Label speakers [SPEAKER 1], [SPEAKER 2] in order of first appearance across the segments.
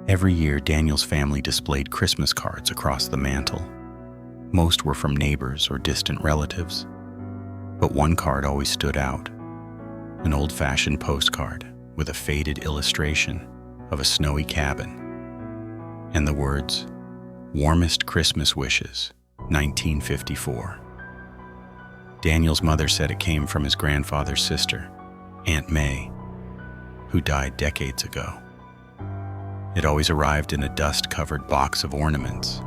[SPEAKER 1] Every year, Daniel's family displayed Christmas cards across the mantel. Most were from neighbors or distant relatives. But one card always stood out, an old-fashioned postcard with a faded illustration of a snowy cabin and the words, "Warmest Christmas wishes, 1954. Daniel's mother said it came from his grandfather's sister, Aunt May, who died decades ago. It always arrived in a dust-covered box of ornaments,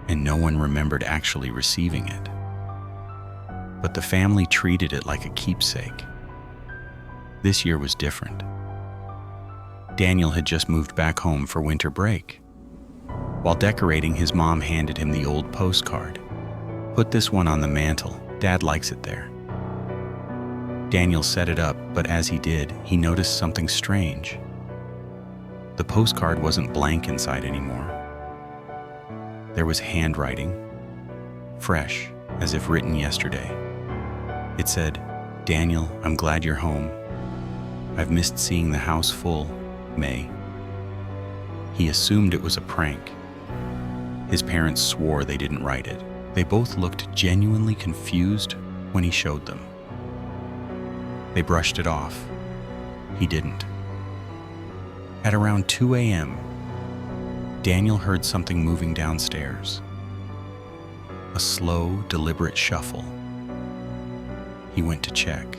[SPEAKER 1] and no one remembered actually receiving it. But the family treated it like a keepsake. This year was different. Daniel had just moved back home for winter break. While decorating, his mom handed him the old postcard. "Put this one on the mantel. Dad likes it there." Daniel set it up, but as he did, he noticed something strange. The postcard wasn't blank inside anymore. There was handwriting, fresh, as if written yesterday. It said, "Daniel, I'm glad you're home. I've missed seeing the house full, May." He assumed it was a prank. His parents swore they didn't write it. They both looked genuinely confused when he showed them. They brushed it off. He didn't. At around 2 a.m., Daniel heard something moving downstairs. A slow, deliberate shuffle. He went to check.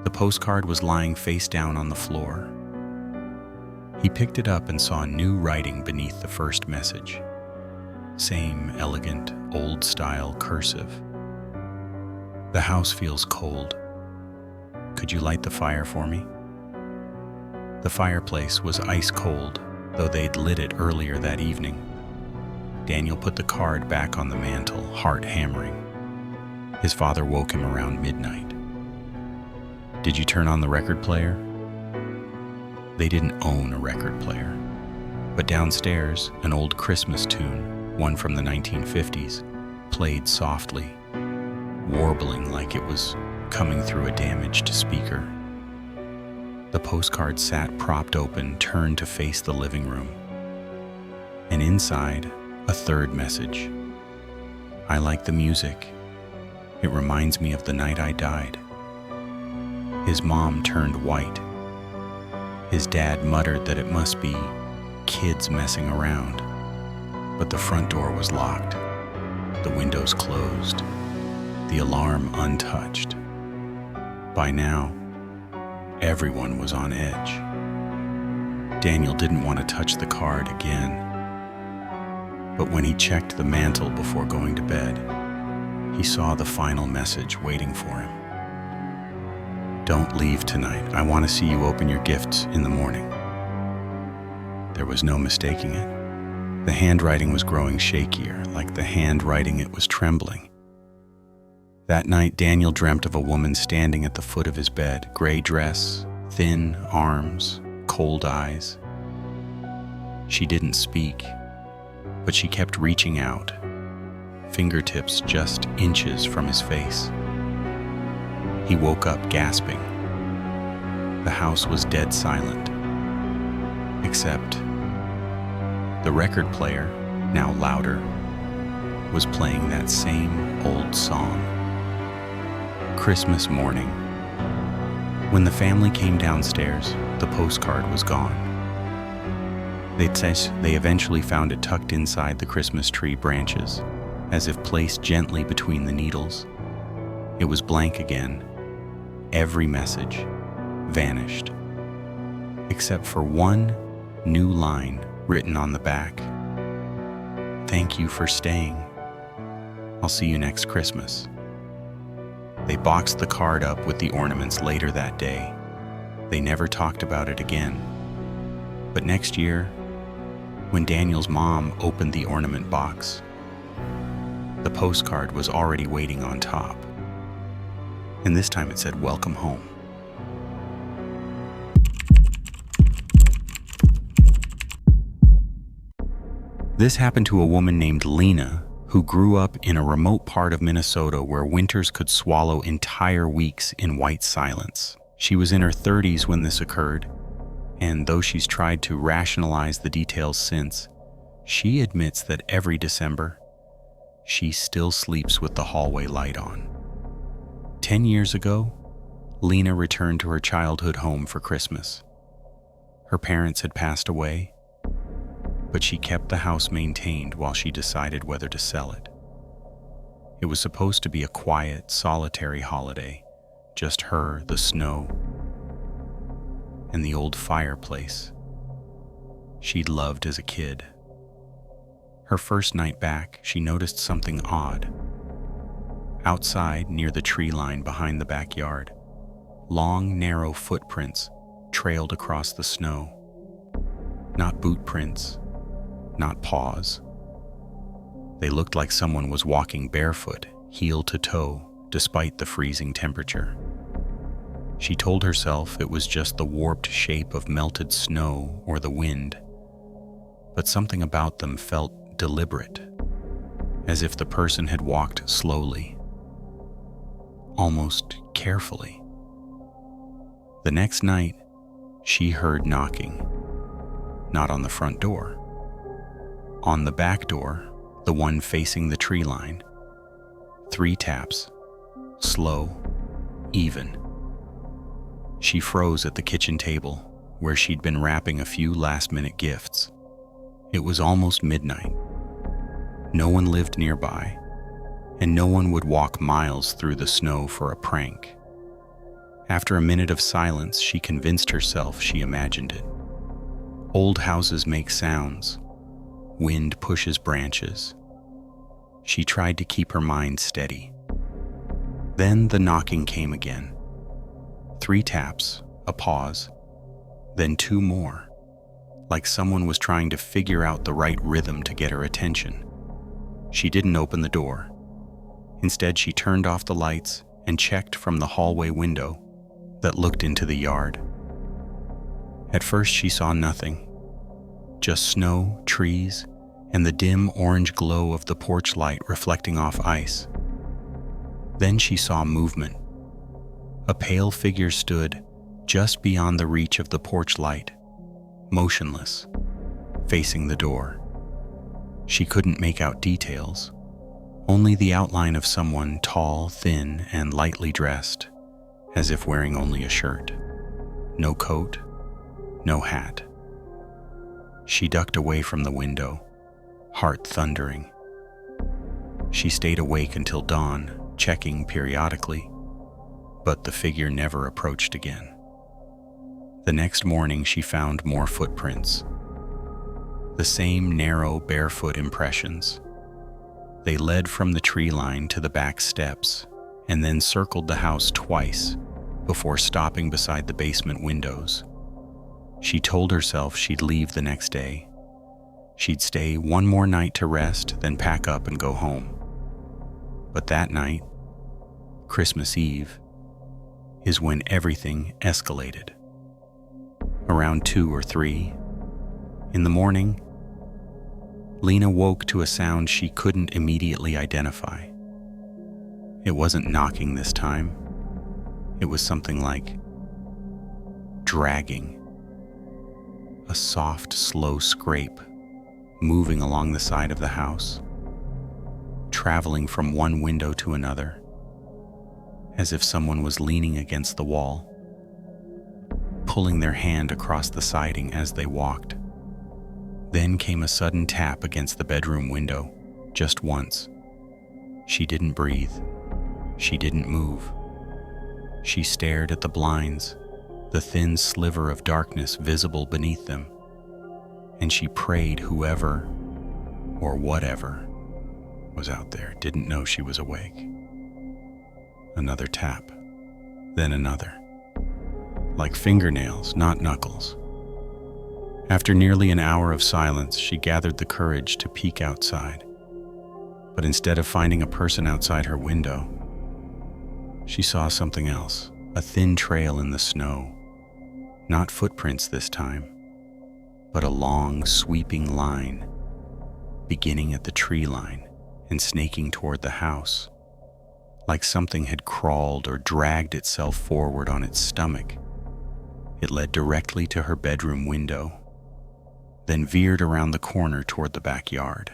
[SPEAKER 1] The postcard was lying face down on the floor. He picked it up and saw new writing beneath the first message. Same elegant, old-style cursive. "The house feels cold. Could you light the fire for me?" The fireplace was ice cold, though they'd lit it earlier that evening. Daniel put the card back on the mantel, heart hammering. His father woke him around midnight. "Did you turn on the record player?" They didn't own a record player, but downstairs, an old Christmas tune, one from the 1950s, played softly, warbling like it was coming through a damaged speaker. The postcard sat propped open, turned to face the living room. And inside, a third message. "I like the music. It reminds me of the night I died." His mom turned white. His dad muttered that it must be kids messing around. But the front door was locked, the windows closed, the alarm untouched. By now, everyone was on edge. Daniel didn't want to touch the card again. But when he checked the mantel before going to bed, he saw the final message waiting for him. "Don't leave tonight. I want to see you open your gifts in the morning." There was no mistaking it. The handwriting was growing shakier, like the hand writing it was trembling. That night, Daniel dreamt of a woman standing at the foot of his bed, gray dress, thin arms, cold eyes. She didn't speak, but she kept reaching out, fingertips just inches from his face. He woke up gasping. The house was dead silent, except the record player, now louder, was playing that same old song. Christmas morning. When the family came downstairs, the postcard was gone. They'd say they eventually found it tucked inside the Christmas tree branches, as if placed gently between the needles. It was blank again. Every message vanished, except for one new line written on the back. "Thank you for staying. I'll see you next Christmas." They boxed the card up with the ornaments later that day. They never talked about it again. But next year, when Daniel's mom opened the ornament box, the postcard was already waiting on top. And this time it said, "Welcome home." This happened to a woman named Lena, who grew up in a remote part of Minnesota where winters could swallow entire weeks in white silence. She was in her 30s when this occurred, And though she's tried to rationalize the details since, she admits that every December, she still sleeps with the hallway light on. 10 years ago, Lena returned to her childhood home for Christmas. Her parents had passed away, but she kept the house maintained while she decided whether to sell it. It was supposed to be a quiet, solitary holiday, just her, the snow, and the old fireplace she'd loved as a kid. Her first night back, she noticed something odd. Outside, near the tree line behind the backyard, long, narrow footprints trailed across the snow. Not boot prints, not paws. They looked like someone was walking barefoot, heel to toe, despite the freezing temperature. She told herself it was just the warped shape of melted snow or the wind, but something about them felt deliberate, as if the person had walked slowly, almost carefully. The next night, she heard knocking, not on the front door. On the back door, the one facing the tree line, 3 taps, slow, even. She froze at the kitchen table, where she'd been wrapping a few last-minute gifts. It was almost midnight. No one lived nearby, and no one would walk miles through the snow for a prank. After a minute of silence, she convinced herself she imagined it. Old houses make sounds. Wind pushes branches. She tried to keep her mind steady. Then the knocking came again. 3 taps, a pause, then 2 more, like someone was trying to figure out the right rhythm to get her attention. She didn't open the door. Instead, she turned off the lights and checked from the hallway window that looked into the yard. At first, she saw nothing, just snow, trees, and the dim orange glow of the porch light reflecting off ice. Then she saw movement. A pale figure stood just beyond the reach of the porch light, motionless, facing the door. She couldn't make out details, only the outline of someone tall, thin, and lightly dressed, as if wearing only a shirt. No coat, no hat. She ducked away from the window, heart thundering. She stayed awake until dawn, checking periodically, but the figure never approached again. The next morning, she found more footprints. The same narrow, barefoot impressions. They led from the tree line to the back steps and then circled the house twice before stopping beside the basement windows. She told herself she'd leave the next day. She'd stay one more night to rest, then pack up and go home. But that night, Christmas Eve, is when everything escalated. Around 2 or 3 in the morning, Lena woke to a sound she couldn't immediately identify. It wasn't knocking this time. It was something like dragging. A soft, slow scrape moving along the side of the house, traveling from one window to another, as if someone was leaning against the wall, pulling their hand across the siding as they walked. Then came a sudden tap against the bedroom window, just once. She didn't breathe. She didn't move. She stared at the blinds, the thin sliver of darkness visible beneath them, and she prayed whoever or whatever was out there didn't know she was awake. Another tap, then another. Like fingernails, not knuckles. After nearly an hour of silence, she gathered the courage to peek outside. But instead of finding a person outside her window, she saw something else, a thin trail in the snow. Not footprints this time, but a long, sweeping line, beginning at the tree line and snaking toward the house, like something had crawled or dragged itself forward on its stomach. It led directly to her bedroom window, then veered around the corner toward the backyard.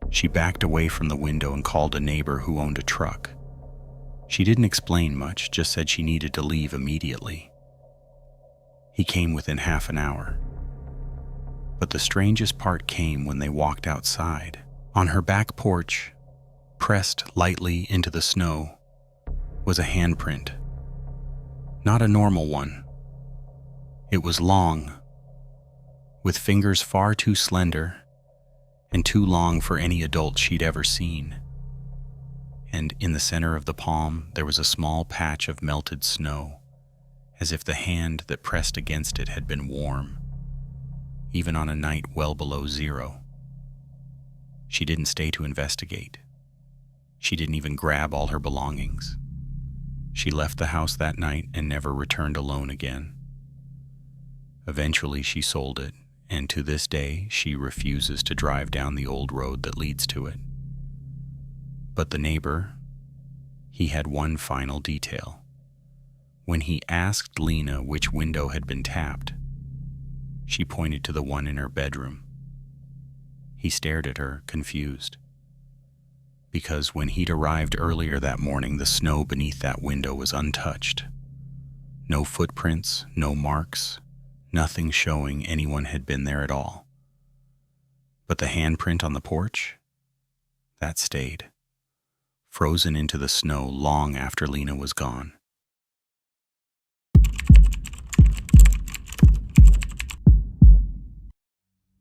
[SPEAKER 1] She backed away from the window and called a neighbor who owned a truck. She didn't explain much, just said she needed to leave immediately. He came within half an hour. But the strangest part came when they walked outside. On her back porch, pressed lightly into the snow, was a handprint. Not a normal one. It was long, with fingers far too slender and too long for any adult she'd ever seen. And in the center of the palm, there was a small patch of melted snow, as if the hand that pressed against it had been warm, even on a night well below zero. She didn't stay to investigate. She didn't even grab all her belongings. She left the house that night and never returned alone again. Eventually, she sold it, and to this day, she refuses to drive down the old road that leads to it. But the neighbor, he had one final detail. When he asked Lena which window had been tapped, she pointed to the one in her bedroom. He stared at her, confused. Because when he'd arrived earlier that morning, the snow beneath that window was untouched. No footprints, no marks, nothing showing anyone had been there at all. But the handprint on the porch? That stayed, frozen into the snow long after Lena was gone.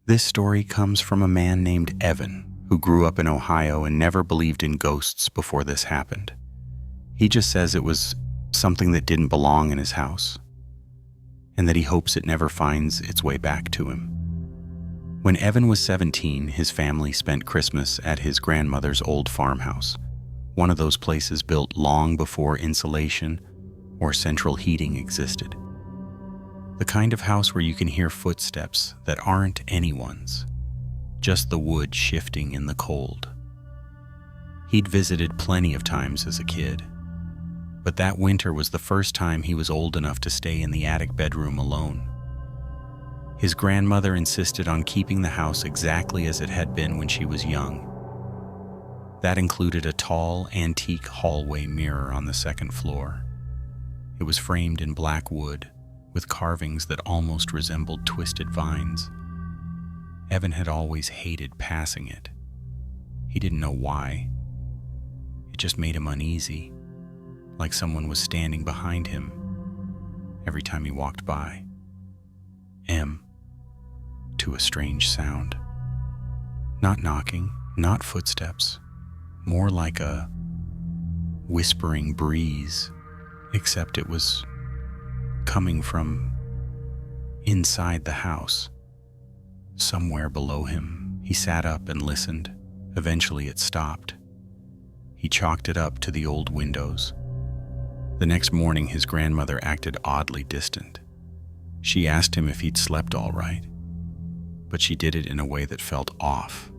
[SPEAKER 1] This story comes from a man named Evan, who grew up in Ohio and never believed in ghosts before this happened. He just says it was something that didn't belong in his house, and that he hopes it never finds its way back to him. When Evan was 17, his family spent Christmas at his grandmother's old farmhouse, one of those places built long before insulation or central heating existed. The kind of house where you can hear footsteps that aren't anyone's, just the wood shifting in the cold. He'd visited plenty of times as a kid, but that winter was the first time he was old enough to stay in the attic bedroom alone. His grandmother insisted on keeping the house exactly as it had been when she was young. That included a tall, antique hallway mirror on the second floor. It was framed in black wood, with carvings that almost resembled twisted vines. Evan had always hated passing it. He didn't know why. It just made him uneasy, like someone was standing behind him every time he walked by. To a strange sound. Not knocking, not footsteps, more like a whispering breeze, except it was coming from inside the house, somewhere below him. He sat up and listened. Eventually it stopped. He chalked it up to the old windows. The next morning, his grandmother acted oddly distant. She asked him if he'd slept all right, but she did it in a way that felt off,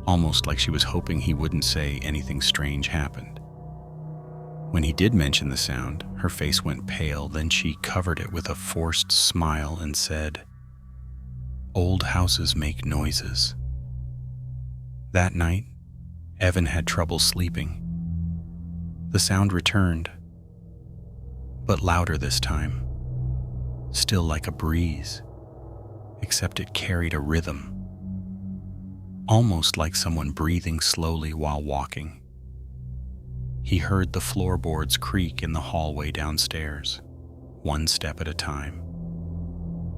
[SPEAKER 1] almost like she was hoping he wouldn't say anything strange happened. When he did mention the sound, her face went pale, then she covered it with a forced smile and said, "Old houses make noises." That night, Evan had trouble sleeping. The sound returned, but louder this time, still like a breeze, except it carried a rhythm, almost like someone breathing slowly while walking. He heard the floorboards creak in the hallway downstairs, one step at a time.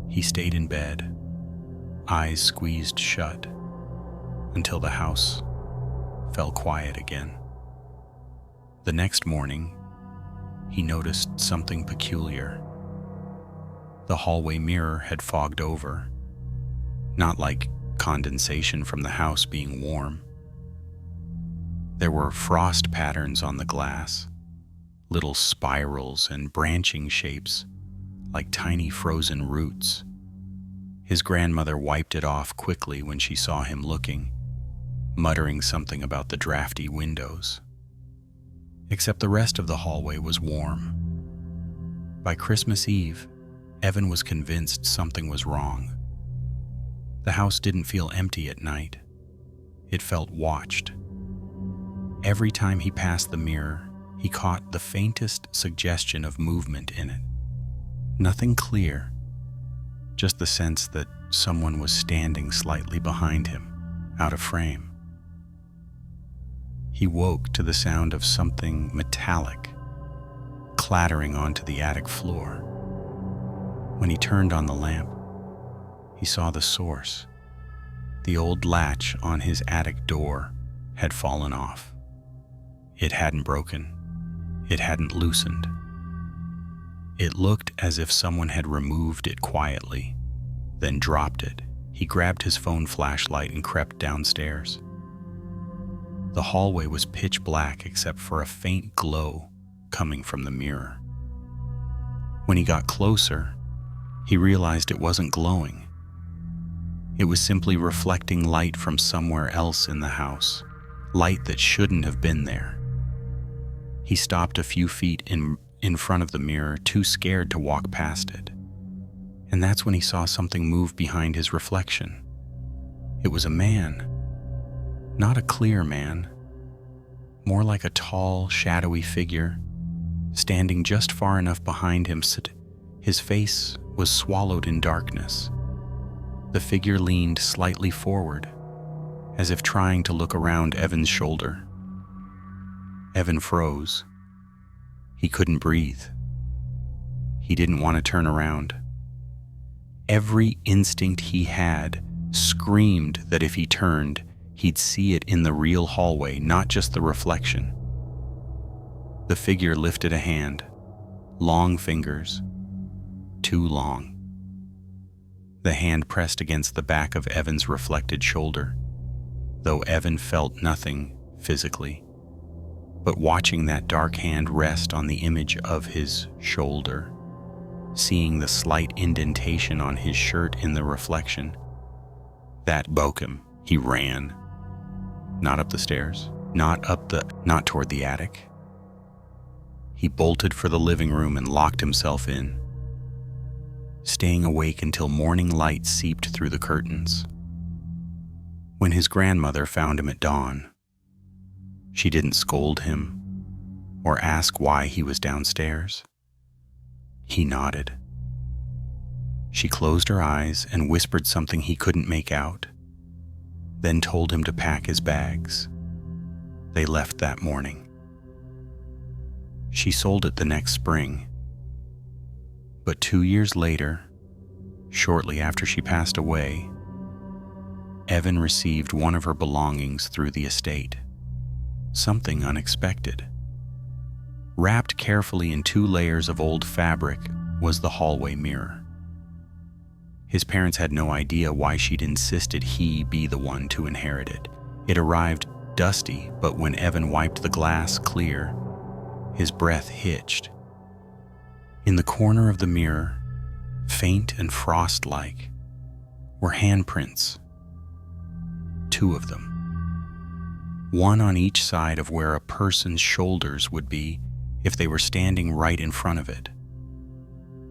[SPEAKER 1] He stayed in bed, eyes squeezed shut, until the house fell quiet again. The next morning, he noticed something peculiar. The hallway mirror had fogged over, not like condensation from the house being warm. There were frost patterns on the glass, little spirals and branching shapes like tiny frozen roots. His grandmother wiped it off quickly when she saw him looking, muttering something about the drafty windows. Except the rest of the hallway was warm. By Christmas Eve, Evan was convinced something was wrong. The house didn't feel empty at night. It felt watched. Every time he passed the mirror, he caught the faintest suggestion of movement in it. Nothing clear, just the sense that someone was standing slightly behind him, out of frame. He woke to the sound of something metallic clattering onto the attic floor. When he turned on the lamp, he saw the source. The old latch on his attic door had fallen off. It hadn't broken. It hadn't loosened. It looked as if someone had removed it quietly, then dropped it. He grabbed his phone flashlight and crept downstairs. The hallway was pitch black except for a faint glow coming from the mirror. When he got closer, he realized it wasn't glowing. It was simply reflecting light from somewhere else in the house, light that shouldn't have been there. He stopped a few feet in front of the mirror, too scared to walk past it. And that's when he saw something move behind his reflection. It was a man. Not a clear man. More like a tall, shadowy figure, standing just far enough behind him so his face was swallowed in darkness. The figure leaned slightly forward, as if trying to look around Evan's shoulder. Evan froze. He couldn't breathe. He didn't want to turn around. Every instinct he had screamed that if he turned, he'd see it in the real hallway, not just the reflection. The figure lifted a hand, long fingers, too long. The hand pressed against the back of Evan's reflected shoulder, though Evan felt nothing physically. But watching that dark hand rest on the image of his shoulder, seeing the slight indentation on his shirt in the reflection, that woke him. He ran. Not up the stairs, not toward the attic. He bolted for the living room and locked himself in, staying awake until morning light seeped through the curtains. When his grandmother found him at dawn, she didn't scold him or ask why he was downstairs. He nodded. She closed her eyes and whispered something he couldn't make out, then told him to pack his bags. They left that morning. She sold it the next spring. But 2 years later, shortly after she passed away, Evan received one of her belongings through the estate. Something unexpected. Wrapped carefully in 2 layers of old fabric was the hallway mirror. His parents had no idea why she'd insisted he be the one to inherit it. It arrived dusty, but when Evan wiped the glass clear, his breath hitched. In the corner of the mirror, faint and frost-like, were handprints. 2 of them. One on each side of where a person's shoulders would be if they were standing right in front of it.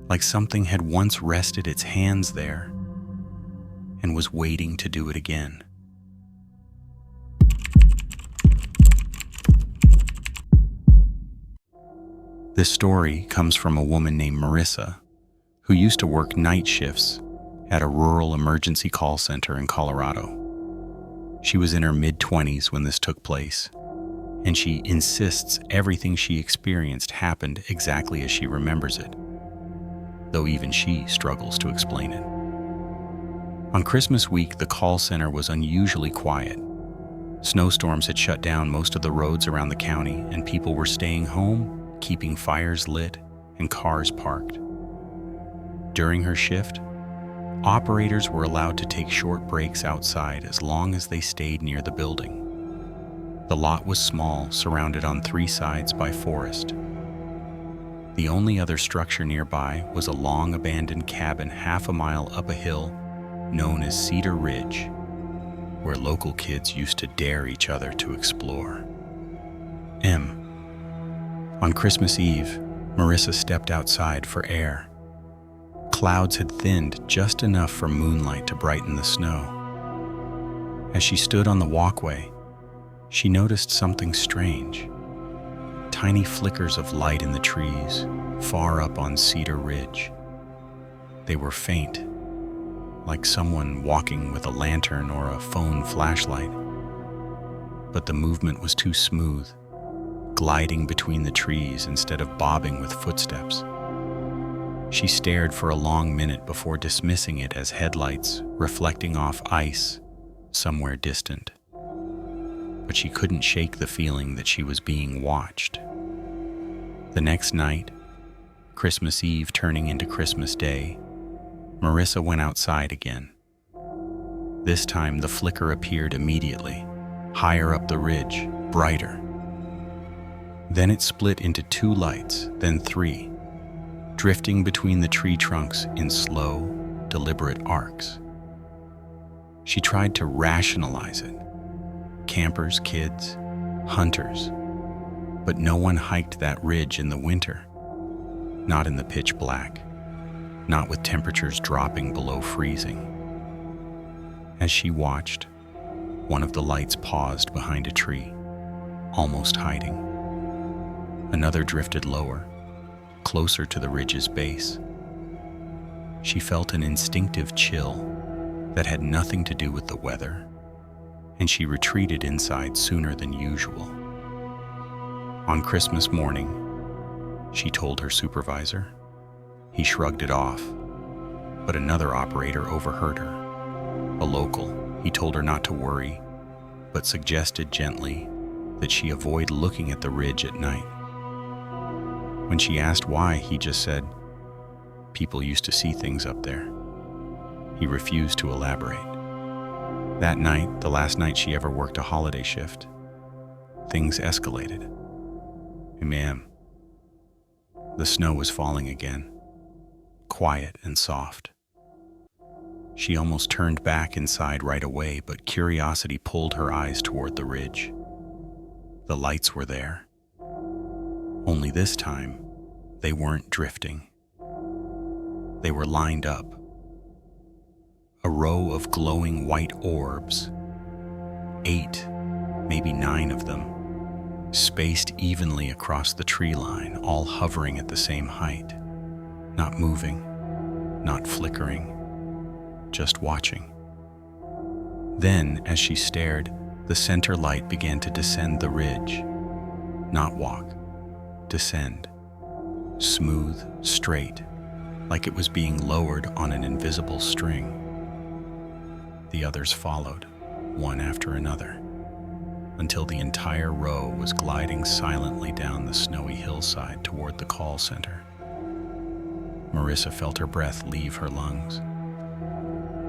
[SPEAKER 1] Like something had once rested its hands there and was waiting to do it again. This story comes from a woman named Marissa, who used to work night shifts at a rural emergency call center in Colorado. She was in her mid-20s when this took place, and she insists everything she experienced happened exactly as she remembers it, though even she struggles to explain it. On Christmas week, the call center was unusually quiet. Snowstorms had shut down most of the roads around the county, and people were staying home, keeping fires lit and cars parked. During her shift, operators were allowed to take short breaks outside as long as they stayed near the building. The lot was small, surrounded on 3 sides by forest. The only other structure nearby was a long abandoned cabin half a mile up a hill known as Cedar Ridge, where local kids used to dare each other to explore. On Christmas Eve, Marissa stepped outside for air. clouds had thinned just enough for moonlight to brighten the snow. As she stood on the walkway, she noticed something strange. Tiny flickers of light in the trees, far up on Cedar Ridge. They were faint, like someone walking with a lantern or a phone flashlight. But the movement was too smooth, gliding between the trees instead of bobbing with footsteps. She stared for a long minute before dismissing it as headlights reflecting off ice somewhere distant. But she couldn't shake the feeling that she was being watched. The next night, Christmas Eve turning into Christmas Day, Marissa went outside again. This time the flicker appeared immediately, higher up the ridge, brighter. Then it split into 2 lights, then 3, drifting between the tree trunks in slow, deliberate arcs. She tried to rationalize it. Campers, kids, hunters. But no one hiked that ridge in the winter. Not in the pitch black. Not with temperatures dropping below freezing. As she watched, one of the lights paused behind a tree, almost hiding. Another drifted lower, closer to the ridge's base. She felt an instinctive chill that had nothing to do with the weather, and she retreated inside sooner than usual. On Christmas morning, she told her supervisor. He shrugged it off, but another operator overheard her. A local, he told her not to worry, but suggested gently that she avoid looking at the ridge at night. When she asked why, he just said, "People used to see things up there." He refused to elaborate. That night, the last night she ever worked a holiday shift, things escalated. "Hey, ma'am." The snow was falling again, quiet and soft. She almost turned back inside right away, but curiosity pulled her eyes toward the ridge. The lights were there. Only this time, they weren't drifting. They were lined up. A row of glowing white orbs, 8, maybe 9 of them, spaced evenly across the tree line, all hovering at the same height, not moving, not flickering, just watching. Then, as she stared, the center light began to descend the ridge, not walk, descend, smooth, straight, like it was being lowered on an invisible string. The others followed, one after another, until the entire row was gliding silently down the snowy hillside toward the call center. Marissa felt her breath leave her lungs.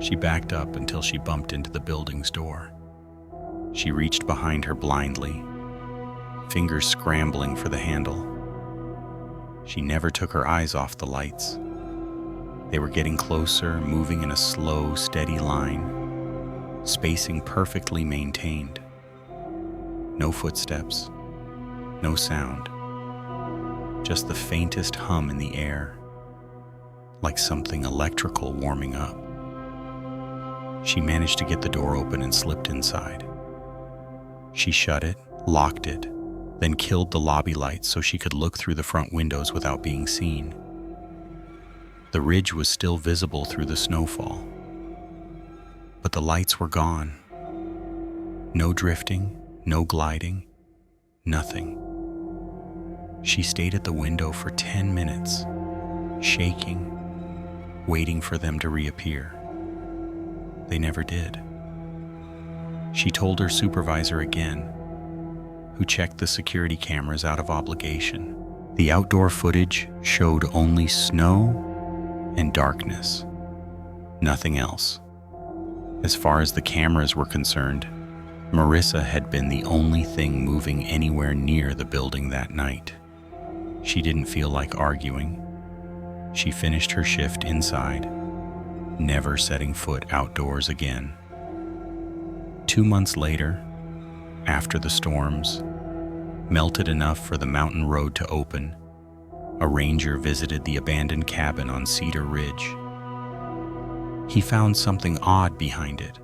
[SPEAKER 1] She backed up until she bumped into the building's door. She reached behind her blindly, fingers scrambling for the handle. She never took her eyes off the lights. They were getting closer, moving in a slow, steady line, spacing perfectly maintained. No footsteps, no sound, just the faintest hum in the air, like something electrical warming up. She managed to get the door open and slipped inside. She shut it, locked it, then killed the lobby lights so she could look through the front windows without being seen. The ridge was still visible through the snowfall, but the lights were gone. No drifting, no gliding, nothing. She stayed at the window for 10 minutes, shaking, waiting for them to reappear. They never did. She told her supervisor again, who checked the security cameras out of obligation. The outdoor footage showed only snow and darkness, nothing else. As far as the cameras were concerned, Marissa had been the only thing moving anywhere near the building that night. She didn't feel like arguing. She finished her shift inside, never setting foot outdoors again. 2 months later, after the storms melted enough for the mountain road to open, a ranger visited the abandoned cabin on Cedar Ridge. He found something odd behind it,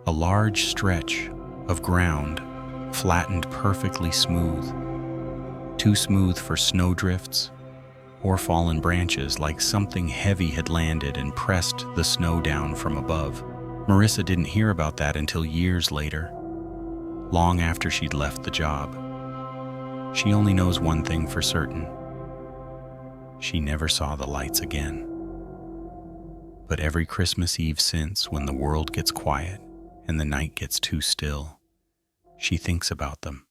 [SPEAKER 1] a large stretch of ground flattened perfectly smooth, too smooth for snowdrifts or fallen branches, like something heavy had landed and pressed the snow down from above. Marissa didn't hear about that until years later, long after she'd left the job. She only knows one thing for certain. She never saw the lights again. But every Christmas Eve since, when the world gets quiet and the night gets too still, she thinks about them,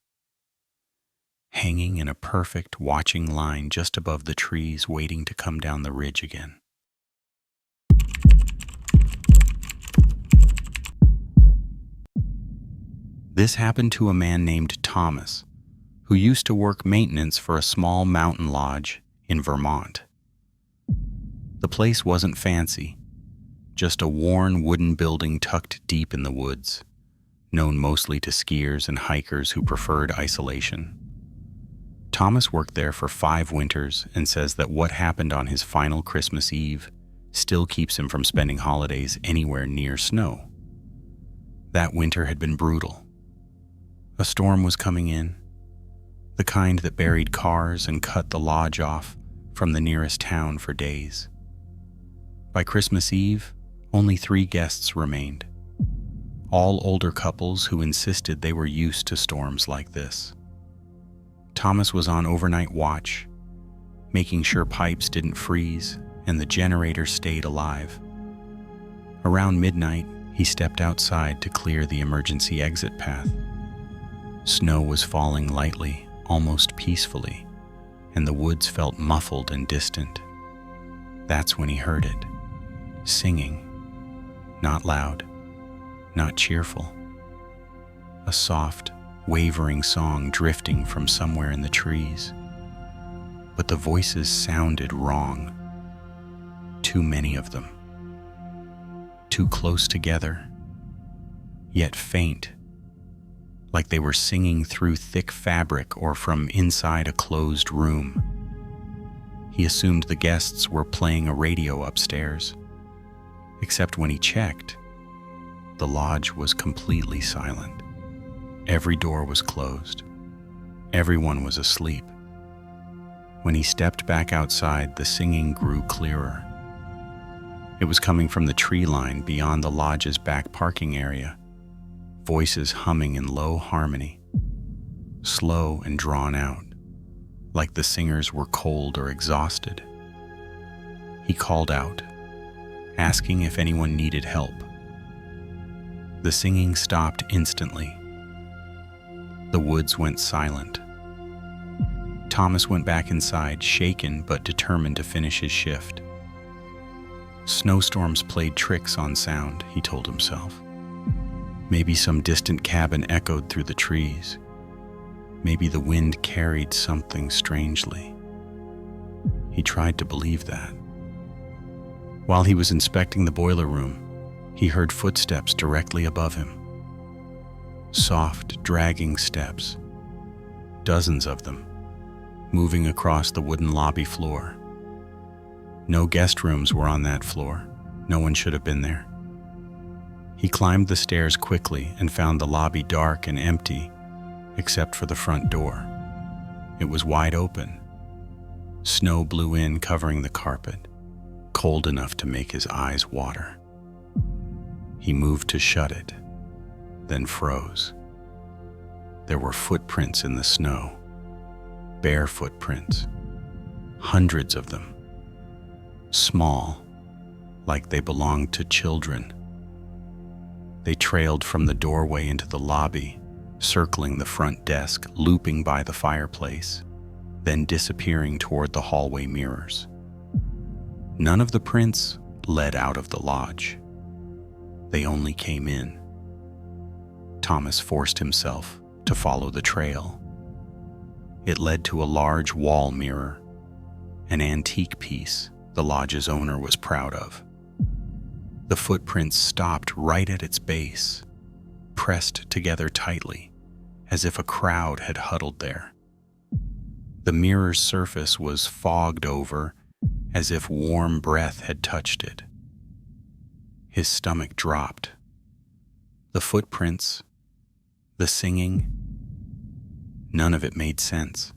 [SPEAKER 1] hanging in a perfect watching line just above the trees, waiting to come down the ridge again. This happened to a man named Thomas, who used to work maintenance for a small mountain lodge in Vermont. The place wasn't fancy, just a worn wooden building tucked deep in the woods, known mostly to skiers and hikers who preferred isolation. Thomas worked there for 5 winters and says that what happened on his final Christmas Eve still keeps him from spending holidays anywhere near snow. That winter had been brutal. A storm was coming in, the kind that buried cars and cut the lodge off from the nearest town for days. By Christmas Eve, only 3 guests remained, all older couples who insisted they were used to storms like this. Thomas was on overnight watch, making sure pipes didn't freeze and the generator stayed alive. Around midnight, he stepped outside to clear the emergency exit path. Snow was falling lightly, almost peacefully, and the woods felt muffled and distant. That's when he heard it, singing, not loud, not cheerful. A soft, wavering song drifting from somewhere in the trees. But the voices sounded wrong. Too many of them. Too close together, yet faint, like they were singing through thick fabric or from inside a closed room. He assumed the guests were playing a radio upstairs, except when he checked, the lodge was completely silent. Every door was closed. Everyone was asleep. When he stepped back outside, the singing grew clearer. It was coming from the tree line beyond the lodge's back parking area, voices humming in low harmony, slow and drawn out, like the singers were cold or exhausted. He called out, asking if anyone needed help. The singing stopped instantly. The woods went silent. Thomas went back inside, shaken but determined to finish his shift. Snowstorms played tricks on sound, he told himself. Maybe some distant cabin echoed through the trees. Maybe the wind carried something strangely. He tried to believe that. While he was inspecting the boiler room, he heard footsteps directly above him. Soft, dragging steps, dozens of them, moving across the wooden lobby floor. No guest rooms were on that floor. No one should have been there. He climbed the stairs quickly and found the lobby dark and empty, except for the front door. It was wide open. Snow blew in, covering the carpet, cold enough to make his eyes water. He moved to shut it, then froze. There were footprints in the snow, bare footprints, hundreds of them, small, like they belonged to children. They trailed from the doorway into the lobby, circling the front desk, looping by the fireplace, then disappearing toward the hallway mirrors. None of the prints led out of the lodge. They only came in. Thomas forced himself to follow the trail. It led to a large wall mirror, an antique piece the lodge's owner was proud of. The footprints stopped right at its base, pressed together tightly, as if a crowd had huddled there. The mirror's surface was fogged over as if warm breath had touched it. His stomach dropped. The footprints, the singing, none of it made sense.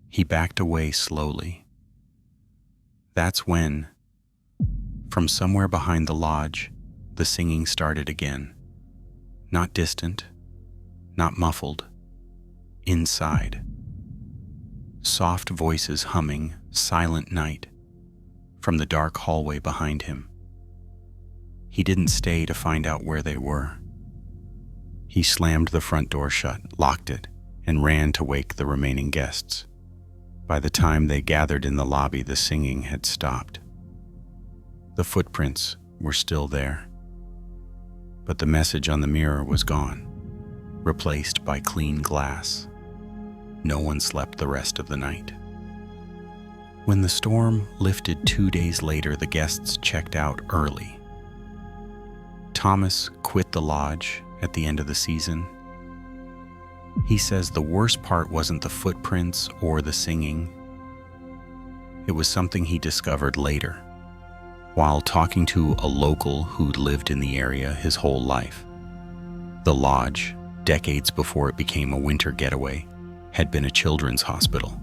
[SPEAKER 1] He backed away slowly. That's when, from somewhere behind the lodge, the singing started again. Not distant, not muffled, inside. Soft voices humming Silent Night from the dark hallway behind him. He didn't stay to find out where they were. He slammed the front door shut, locked it, and ran to wake the remaining guests. By the time they gathered in the lobby, the singing had stopped. The footprints were still there, but the message on the mirror was gone, replaced by clean glass. No one slept the rest of the night. When the storm lifted 2 days later, the guests checked out early. Thomas quit the lodge at the end of the season. He says the worst part wasn't the footprints or the singing. It was something he discovered later, while talking to a local who'd lived in the area his whole life. The lodge, decades before it became a winter getaway, had been a children's hospital.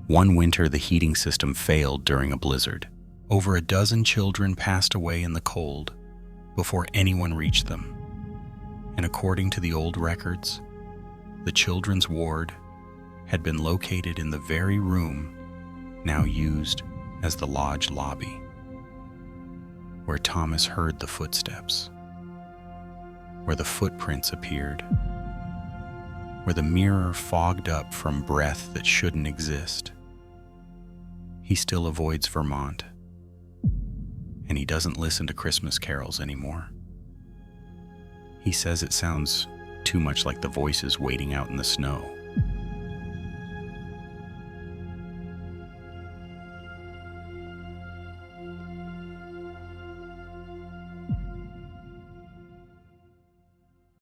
[SPEAKER 1] One winter, the heating system failed during a blizzard. Over a dozen children passed away in the cold before anyone reached them. And according to the old records, the children's ward had been located in the very room now used as the lodge lobby, where Thomas heard the footsteps, where the footprints appeared, where the mirror fogged up from breath that shouldn't exist. He still avoids Vermont, and he doesn't listen to Christmas carols anymore. He says it sounds too much like the voices waiting out in the snow.